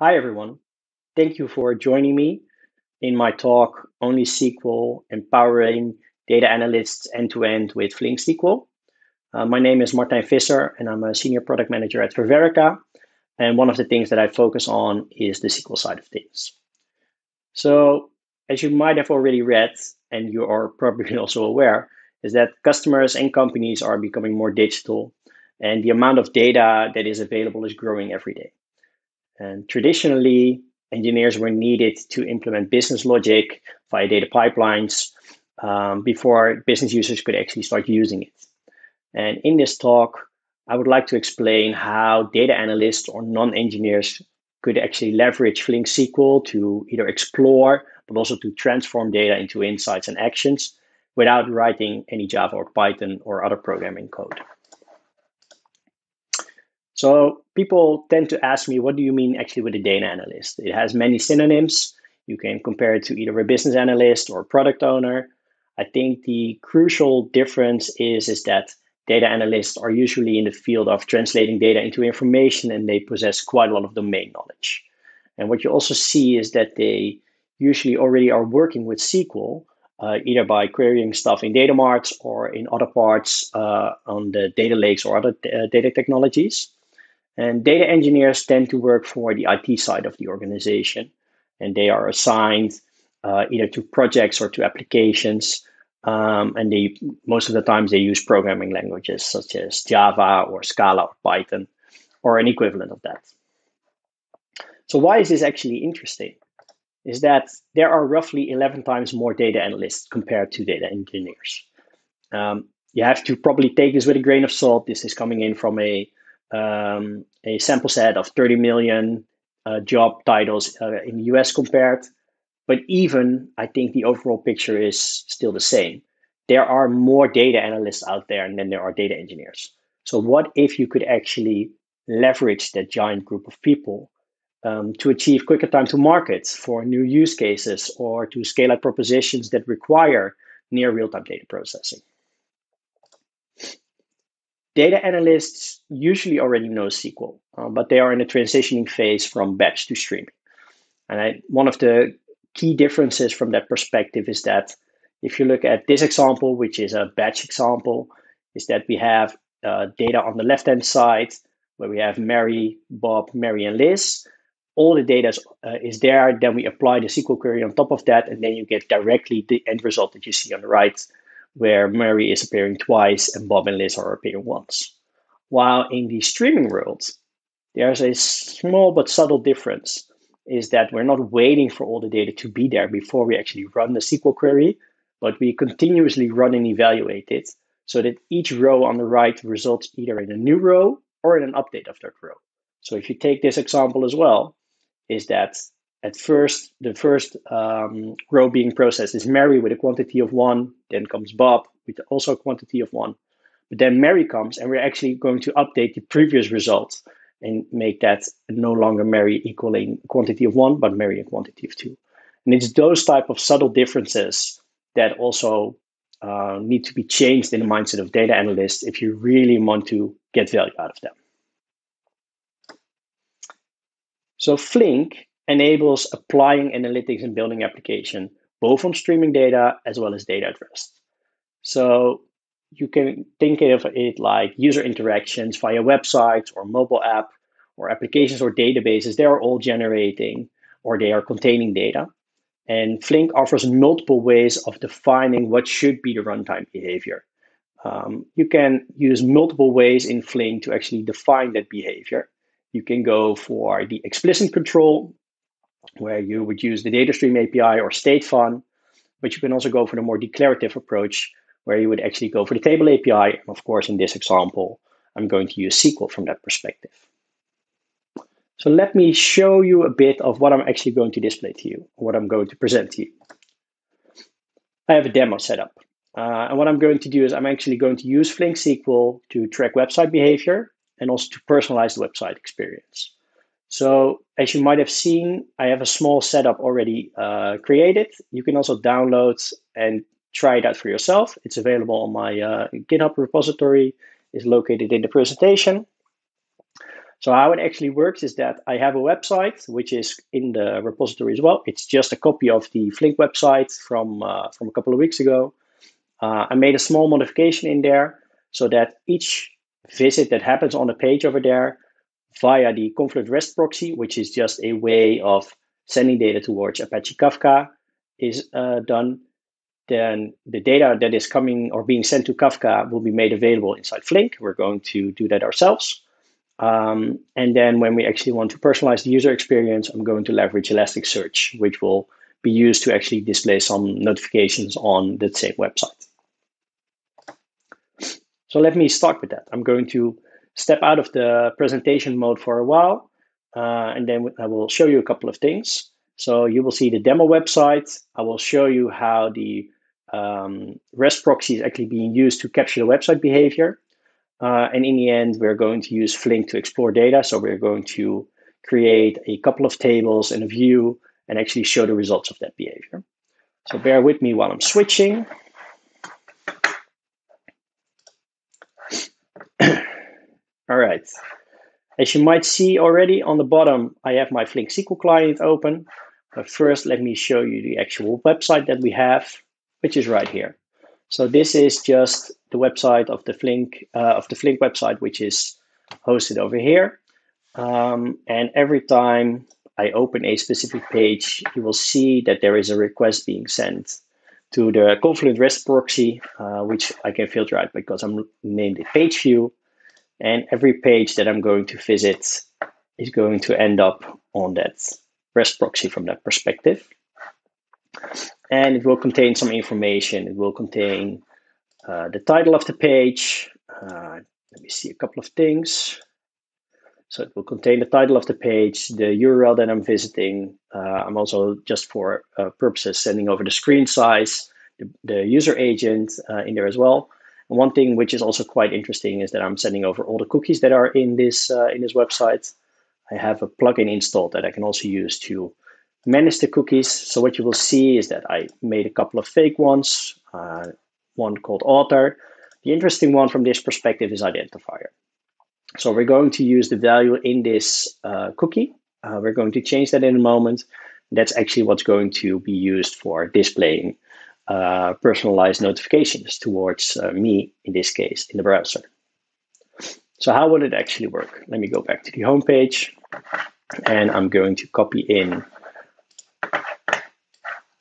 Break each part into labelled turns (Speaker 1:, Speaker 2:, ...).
Speaker 1: Hi, everyone. Thank you for joining me in my talk, Only SQL, Empowering Data Analysts End-to-End with Flink SQL. My name is Martijn Visser, and I'm a Senior Product Manager at Ververica. And one of the things that I focus on is the SQL side of things. So, as you might have already read, and you are probably also aware, is that customers and companies are becoming more digital, and the amount of data that is available is growing every day. And traditionally, engineers were needed to implement business logic via data pipelines before business users could actually start using it. And in this talk, I would like to explain how data analysts or non-engineers could actually leverage Flink SQL to either explore, but also to transform data into insights and actions without writing any Java or Python or other programming code. So people tend to ask me, what do you mean actually with a data analyst? It has many synonyms. You can compare it to either a business analyst or a product owner. I think the crucial difference is that data analysts are usually in the field of translating data into information, and they possess quite a lot of domain knowledge. And what you also see is that they usually already are working with SQL, either by querying stuff in data marts or in other parts on the data lakes or other data technologies. And data engineers tend to work for the IT side of the organization, and they are assigned either to projects or to applications. And they most of the times they use programming languages such as Java or Scala or Python or an equivalent of that. So why is this actually interesting? Is that there are roughly 11 times more data analysts compared to data engineers. You have to probably take this with a grain of salt. This is coming in from a sample set of 30 million job titles in the US compared. But even, I think the overall picture is still the same. There are more data analysts out there than there are data engineers. So what if you could actually leverage that giant group of people to achieve quicker time to market for new use cases or to scale out propositions that require near real-time data processing? Data analysts usually already know SQL, but they are in a transitioning phase from batch to streaming. And one of the key differences from that perspective is that if you look at this example, which is a batch example, is that we have data on the left-hand side where we have Mary, Bob, Mary, and Liz. All the data is there. Then we apply the SQL query on top of that, and then you get directly the end result that you see on the right, where Mary is appearing twice and Bob and Liz are appearing once. While in the streaming world, there's a small but subtle difference, is that we're not waiting for all the data to be there before we actually run the SQL query, but we continuously run and evaluate it so that each row on the right results either in a new row or in an update of that row. So if you take this example as well, is that at first, the first row being processed is Mary with a quantity of 1, then comes Bob with also a quantity of 1. But then Mary comes, and we're actually going to update the previous result and make that no longer Mary equaling a quantity of 1, but Mary a quantity of 2. And it's those type of subtle differences that also need to be changed in the mindset of data analysts if you really want to get value out of them. So Flink enables applying analytics and building application, both on streaming data as well as data at rest. So you can think of it like user interactions via websites or mobile app or applications or databases. They are all generating or they are containing data. And Flink offers multiple ways of defining what should be the runtime behavior. You can use multiple ways in Flink to actually define that behavior. You can go for the explicit control, where you would use the data stream API or statefun, but you can also go for the more declarative approach, where you would actually go for the table API. And of course, in this example, I'm going to use SQL from that perspective. So let me show you a bit of what I'm actually going to display to you, what I'm going to present to you. I have a demo set up. And what I'm going to do is I'm actually going to use Flink SQL to track website behavior and also to personalize the website experience. So as you might have seen, I have a small setup already created. You can also download and try it out for yourself. It's available on my GitHub repository. It's located in the presentation. So how it actually works is that I have a website, which is in the repository as well. It's just a copy of the Flink website from a couple of weeks ago. I made a small modification in there so that each visit that happens on the page over there via the Confluent REST proxy, which is just a way of sending data towards Apache Kafka, is done. Then the data that is coming or being sent to Kafka will be made available inside Flink. We're going to do that ourselves. And then when we actually want to personalize the user experience, I'm going to leverage Elasticsearch, which will be used to actually display some notifications on the same website. So let me start with that. I'm going to step out of the presentation mode for a while, and then I will show you a couple of things. So you will see the demo website. I will show you how the REST proxy is actually being used to capture the website behavior. And in the end, we're going to use Flink to explore data. So we're going to create a couple of tables and a view and actually show the results of that behavior. So bear with me while I'm switching. All right. As you might see already on the bottom, I have my Flink SQL client open. But first, let me show you the actual website that we have, which is right here. So this is just the website of the Flink website, which is hosted over here. And every time I open a specific page, you will see that there is a request being sent to the Confluent REST proxy, which I can filter out because I'm named it page view. And every page that I'm going to visit is going to end up on that REST proxy from that perspective. And it will contain some information. It will contain the title of the page. Let me see a couple of things. So it will contain the title of the page, the URL that I'm visiting. I'm also, just for purposes, sending over the screen size, the user agent in there as well. And one thing which is also quite interesting is that I'm sending over all the cookies that are in this website. I have a plugin installed that I can also use to manage the cookies. So what you will see is that I made a couple of fake ones, one called author. The interesting one from this perspective is identifier. So we're going to use the value in this cookie. We're going to change that in a moment. That's actually what's going to be used for displaying personalized notifications towards me, in this case, in the browser. So how would it actually work? Let me go back to the home page, and I'm going to copy in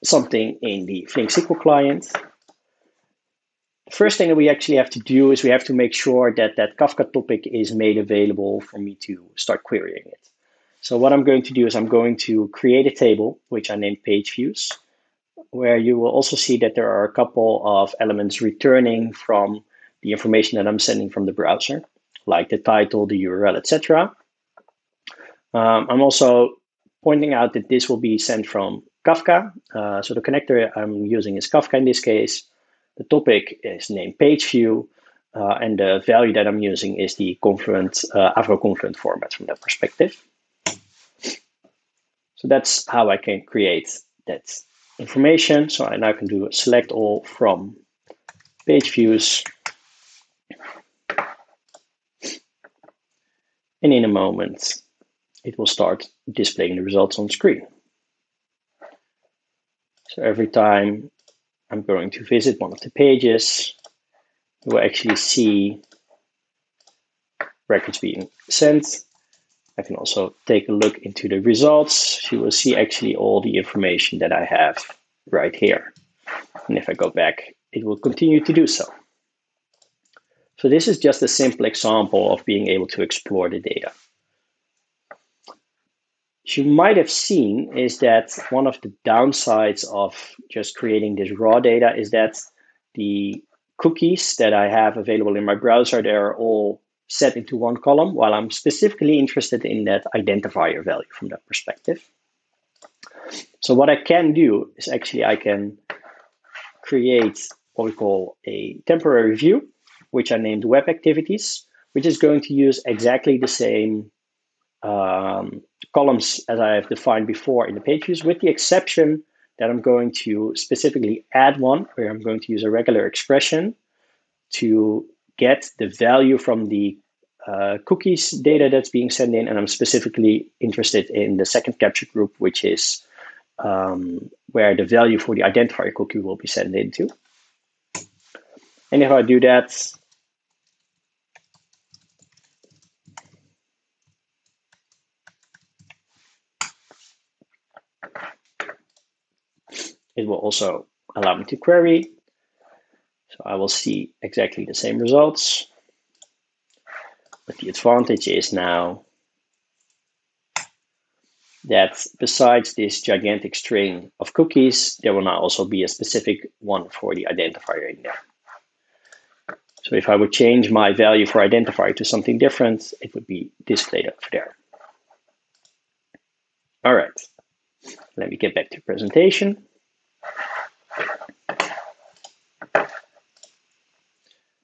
Speaker 1: something in the Flink SQL client. The first thing that we actually have to do is we have to make sure that that Kafka topic is made available for me to start querying it. So what I'm going to do is I'm going to create a table, which I named page views, where you will also see that there are a couple of elements returning from the information that I'm sending from the browser, like the title, the URL, etc. I'm also pointing out that this will be sent from Kafka. So the connector I'm using is Kafka in this case. The topic is named page view, and the value that I'm using is the Confluent, Avro Confluent format from that perspective. So that's how I can create that information. So I now can do a select all from page views. And in a moment, it will start displaying the results on screen. So every time I'm going to visit one of the pages, you will actually see records being sent. I can also take a look into the results. You will see actually all the information that I have right here. And if I go back, it will continue to do so. So this is just a simple example of being able to explore the data. What you might have seen is that one of the downsides of just creating this raw data is that the cookies that I have available in my browser, they're all set into one column, while I'm specifically interested in that identifier value from that perspective. So what I can do is actually I can create what we call a temporary view, which I named web activities, which is going to use exactly the same columns as I have defined before in the page views, with the exception that I'm going to specifically add one where I'm going to use a regular expression to get the value from the cookies data that's being sent in, and I'm specifically interested in the second capture group, which is where the value for the identifier cookie will be sent into. And if I do that, it will also allow me to query. So I will see exactly the same results. But the advantage is now that besides this gigantic string of cookies, there will now also be a specific one for the identifier in there. So if I would change my value for identifier to something different, it would be displayed over there. All right, let me get back to presentation.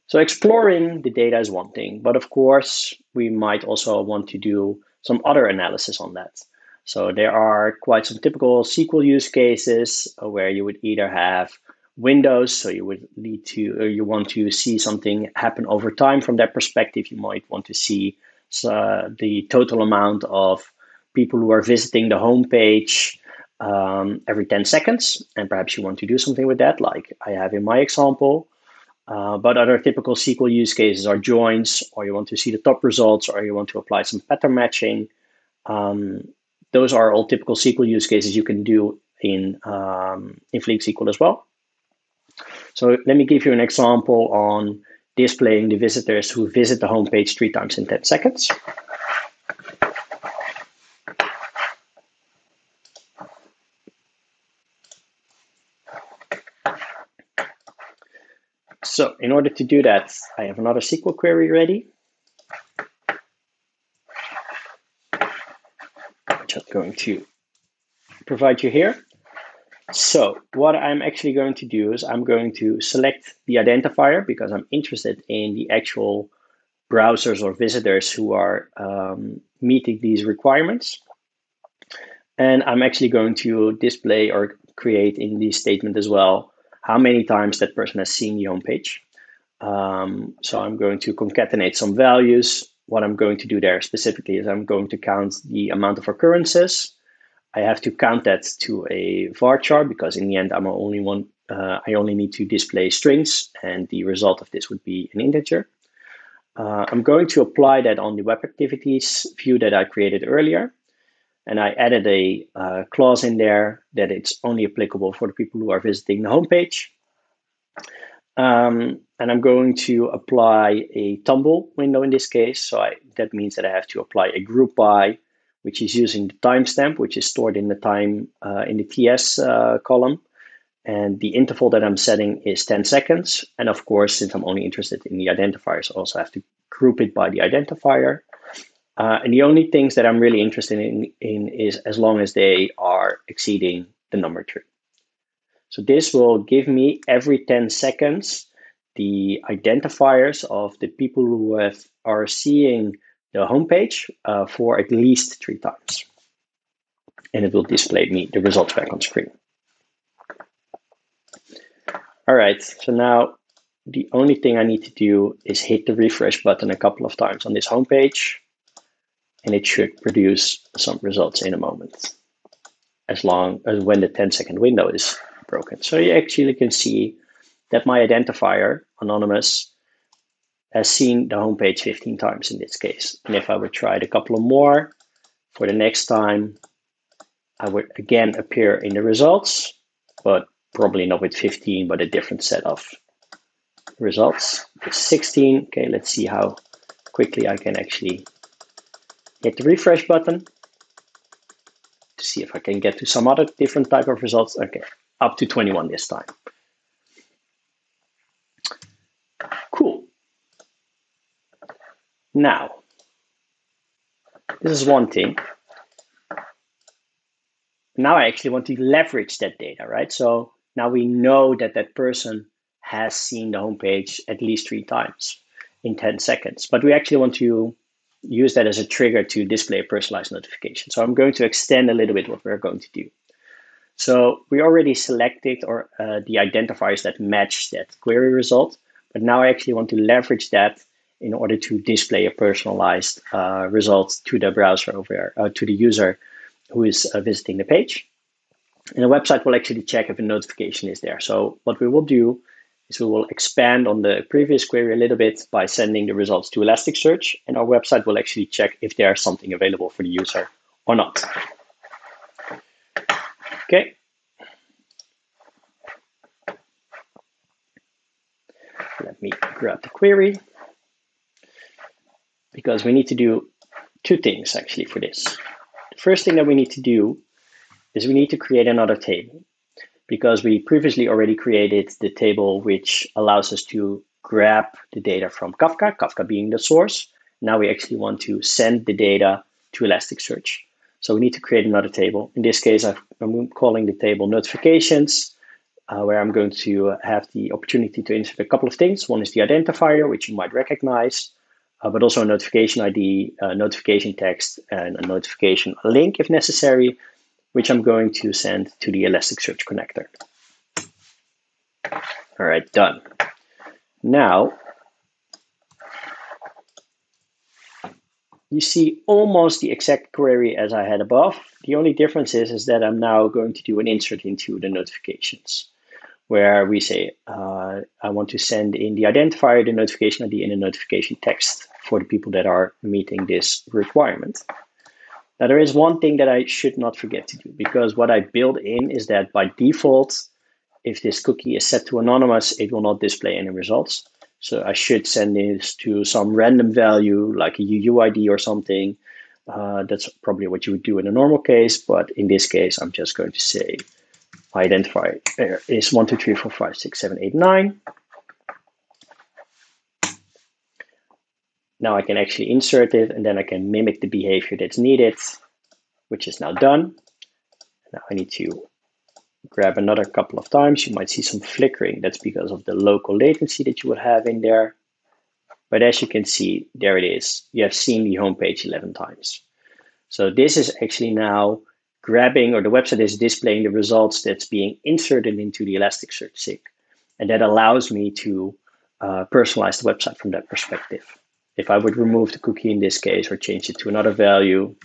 Speaker 1: So exploring the data is one thing, but of course, we might also want to do some other analysis on that. So there are quite some typical SQL use cases where you would either have windows, so you would need to, or you want to see something happen over time from that perspective. You might want to see the total amount of people who are visiting the homepage every 10 seconds, and perhaps you want to do something with that, like I have in my example. But other typical SQL use cases are joins, or you want to see the top results, or you want to apply some pattern matching. Those are all typical SQL use cases you can do in Flink SQL as well. So let me give you an example on displaying the visitors who visit the homepage 3 times in 10 seconds. So in order to do that, I have another SQL query ready, which I'm going to provide you here. So what I'm actually going to do is I'm going to select the identifier because I'm interested in the actual browsers or visitors who are meeting these requirements. And I'm actually going to display or create in the statement as well how many times that person has seen the homepage. So I'm going to concatenate some values. What I'm going to do there specifically is I'm going to count the amount of occurrences. I have to count that to a varchar because in the end I only need to display strings, and the result of this would be an integer. I'm going to apply that on the web activities view that I created earlier. And I added a clause in there that it's only applicable for the people who are visiting the homepage. And I'm going to apply a tumble window in this case. So that means that I have to apply a group by, which is using the timestamp, which is stored in the time in the TS column. And the interval that I'm setting is 10 seconds. And of course, since I'm only interested in the identifiers, I also have to group it by the identifier. And the only things that I'm really interested in is as long as they are exceeding the number 3. So this will give me every 10 seconds the identifiers of the people who are seeing the homepage for at least 3 times. And it will display me the results back on screen. All right, so now the only thing I need to do is hit the refresh button a couple of times on this homepage, and it should produce some results in a moment, as long as when the 10-second window is broken. So you actually can see that my identifier, anonymous, has seen the homepage 15 times in this case. And if I would try it a couple of more, for the next time, I would again appear in the results, but probably not with 15, but a different set of results. With 16, okay, let's see how quickly I can actually hit the refresh button to see if I can get to some other different type of results. Okay, up to 21 this time. Cool. Now, this is one thing. Now I actually want to leverage that data, right? So now we know that that person has seen the homepage at least 3 times in 10 seconds, but we actually want to use that as a trigger to display a personalized notification. So I'm going to extend a little bit what we're going to do. So we already selected the identifiers that match that query result, but now I actually want to leverage that in order to display a personalized result to the browser over to the user who is visiting the page. And the website will actually check if a notification is there. So what we will do is we will expand on the previous query a little bit by sending the results to Elasticsearch, and our website will actually check if there's something available for the user or not. Okay. Let me grab the query, because we need to do two things actually for this. The first thing that we need to do is we need to create another table, because we previously already created the table which allows us to grab the data from Kafka, Kafka being the source. Now we actually want to send the data to Elasticsearch. So we need to create another table. In this case, I'm calling the table notifications, where I'm going to have the opportunity to insert a couple of things. One is the identifier, which you might recognize, but also a notification ID, a notification text, and a notification link if necessary, which I'm going to send to the Elasticsearch connector. All right, done. Now, you see almost the exact query as I had above. The only difference is that I'm now going to do an insert into the notifications, where we say, I want to send in the identifier, the notification ID, and the notification text for the people that are meeting this requirement. Now, there is one thing that I should not forget to do, because what I build in is that by default, if this cookie is set to anonymous, it will not display any results. So I should send this to some random value, like a UUID or something. That's probably what you would do in a normal case, but in this case, I'm just going to say my identifier is 1, 2, 3, 4, 5, 6, 7, 8, 9. Now I can actually insert it, and then I can mimic the behavior that's needed, which is now done. Now I need to grab another couple of times. You might see some flickering. That's because of the local latency that you would have in there. But as you can see, there it is. You have seen the homepage 11 times. So this is actually now grabbing, or the website is displaying the results that's being inserted into the Elasticsearch SIG. And that allows me to personalize the website from that perspective. If I would remove the cookie in this case or change it to another value,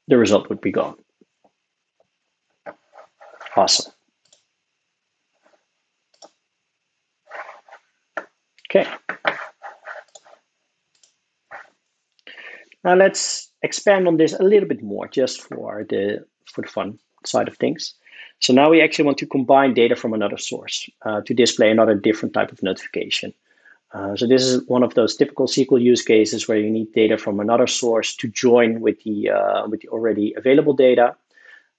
Speaker 1: the result would be gone. Awesome. Okay. Now let's expand on this a little bit more, just for the fun side of things. So now we actually want to combine data from another source to display another different type of notification. So this is one of those typical SQL use cases where you need data from another source to join with the already available data.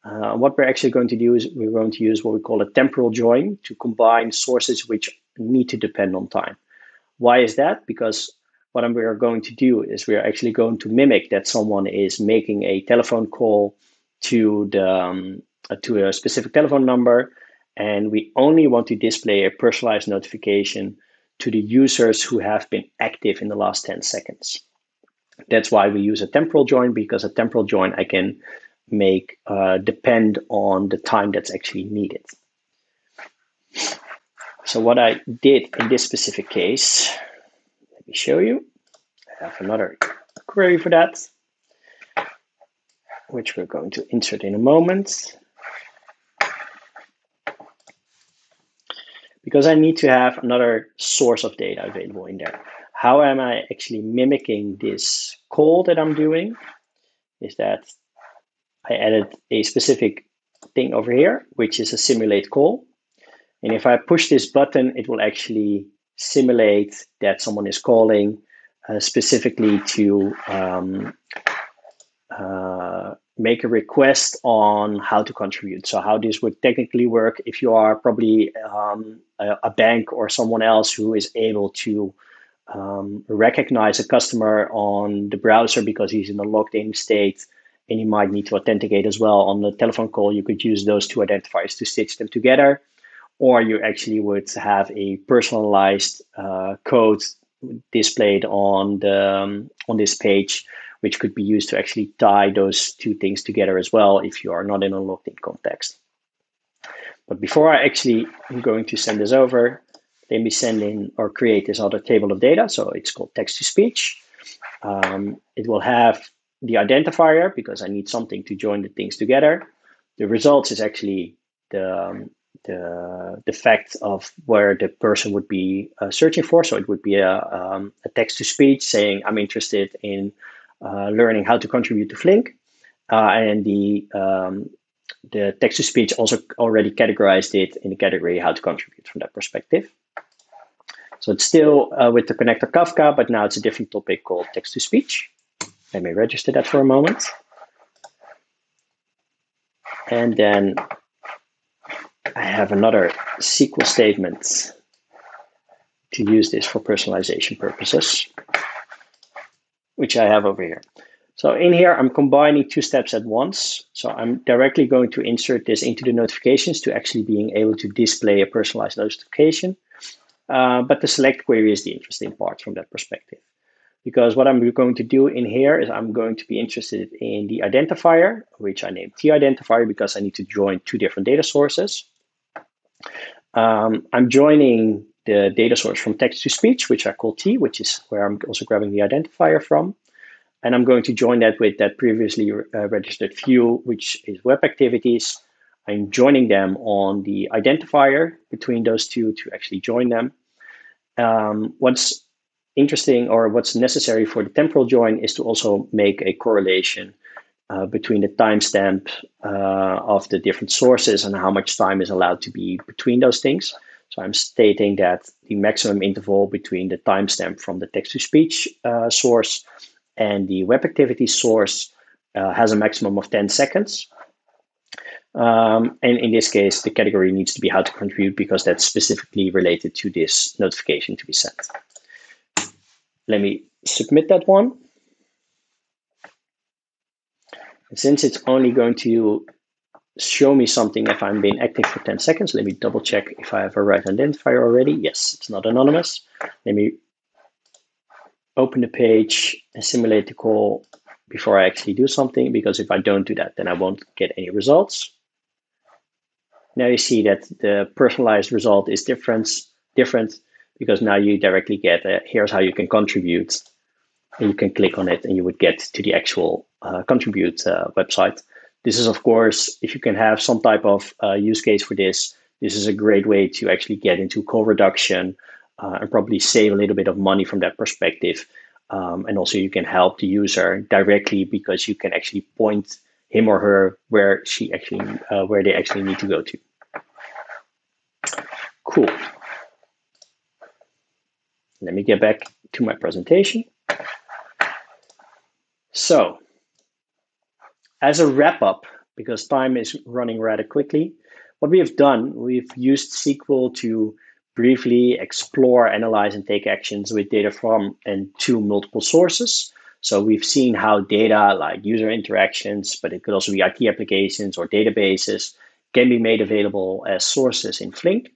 Speaker 1: What we're actually going to do is we're going to use what we call a temporal join to combine sources which need to depend on time. Why is that? Because what we are going to do is we are actually going to mimic that someone is making a telephone call to a specific telephone number, and we only want to display a personalized notification to the users who have been active in the last 10 seconds. That's why we use a temporal join, because a temporal join I can make depend on the time that's actually needed. So what I did in this specific case, let me show you. I have another query for that, which we're going to insert in a moment. Because I need to have another source of data available in there. How am I actually mimicking this call that I'm doing? Is that I added a specific thing over here, which is a simulate call. And if I push this button, it will actually simulate that someone is calling specifically to make a request on how to contribute. So how this would technically work, if you are probably a bank or someone else who is able to recognize a customer on the browser because he's in a logged in state, and he might need to authenticate as well on the telephone call, you could use those two identifiers to stitch them together. Or you actually would have a personalized code displayed on this page, which could be used to actually tie those two things together as well if you are not in a logged in context. But before I actually am going to send this over, let me send in or create this other table of data. So it's called text to speech. It will have the identifier because I need something to join the things together. The results is actually the fact of where the person would be searching for. So it would be a text to speech saying, I'm interested in learning how to contribute to Flink. And the text to speech also already categorized it in the category how to contribute from that perspective. So it's still with the connector Kafka, but now it's a different topic called text to speech. Let me register that for a moment. And then I have another SQL statement to use this for personalization purposes, which I have over here. So in here, I'm combining two steps at once. So I'm directly going to insert this into the notifications to actually being able to display a personalized notification. But the select query is the interesting part from that perspective. Because what I'm going to do in here is I'm going to be interested in the identifier, which I named T identifier because I need to join two different data sources. I'm joining the data source from text to speech, which I call T, which is where I'm also grabbing the identifier from. And I'm going to join that with that previously registered view, which is web activities. I'm joining them on the identifier between those two to actually join them. What's interesting or what's necessary for the temporal join is to also make a correlation between the timestamp of the different sources and how much time is allowed to be between those things. So I'm stating that the maximum interval between the timestamp from the text-to-speech source and the web activity source has a maximum of 10 seconds. And in this case, the category needs to be how to contribute because that's specifically related to this notification to be sent. Let me submit that one. And since it's only going to show me something if I'm being active for 10 seconds, let me double check if I have a right identifier already. Yes, it's not anonymous. Let me open the page and simulate the call before I actually do something, because if I don't do that, then I won't get any results. Now you see that the personalized result is different because now you directly get here's how you can contribute, and you can click on it and you would get to the actual contribute website. This is, of course, if you can have some type of use case for this, this is a great way to actually get into call reduction and probably save a little bit of money from that perspective. And also you can help the user directly because you can actually point him or her where they actually need to go to. Cool. Let me get back to my presentation. So, as a wrap up, because time is running rather quickly, what we have done, we've used SQL to briefly explore, analyze, and take actions with data from and to multiple sources. So we've seen how data like user interactions, but it could also be IT applications or databases, can be made available as sources in Flink.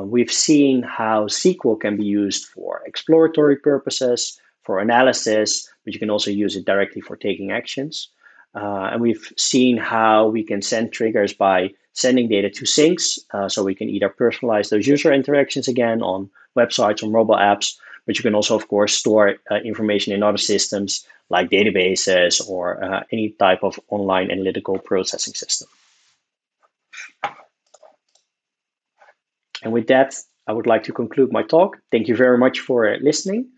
Speaker 1: We've seen how SQL can be used for exploratory purposes, for analysis, but you can also use it directly for taking actions. And we've seen how we can send triggers by sending data to sinks. So we can either personalize those user interactions again on websites or mobile apps, but you can also, of course, store information in other systems like databases or any type of online analytical processing system. And with that, I would like to conclude my talk. Thank you very much for listening.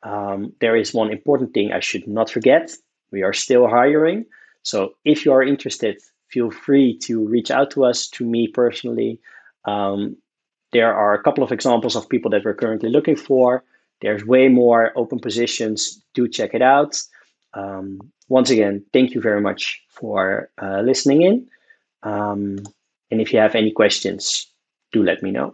Speaker 1: There is one important thing I should not forget. We are still hiring. So if you are interested, feel free to reach out to us, to me personally. There are a couple of examples of people that we're currently looking for. There's way more open positions. Do check it out. Once again, thank you very much for listening in. And if you have any questions, do let me know.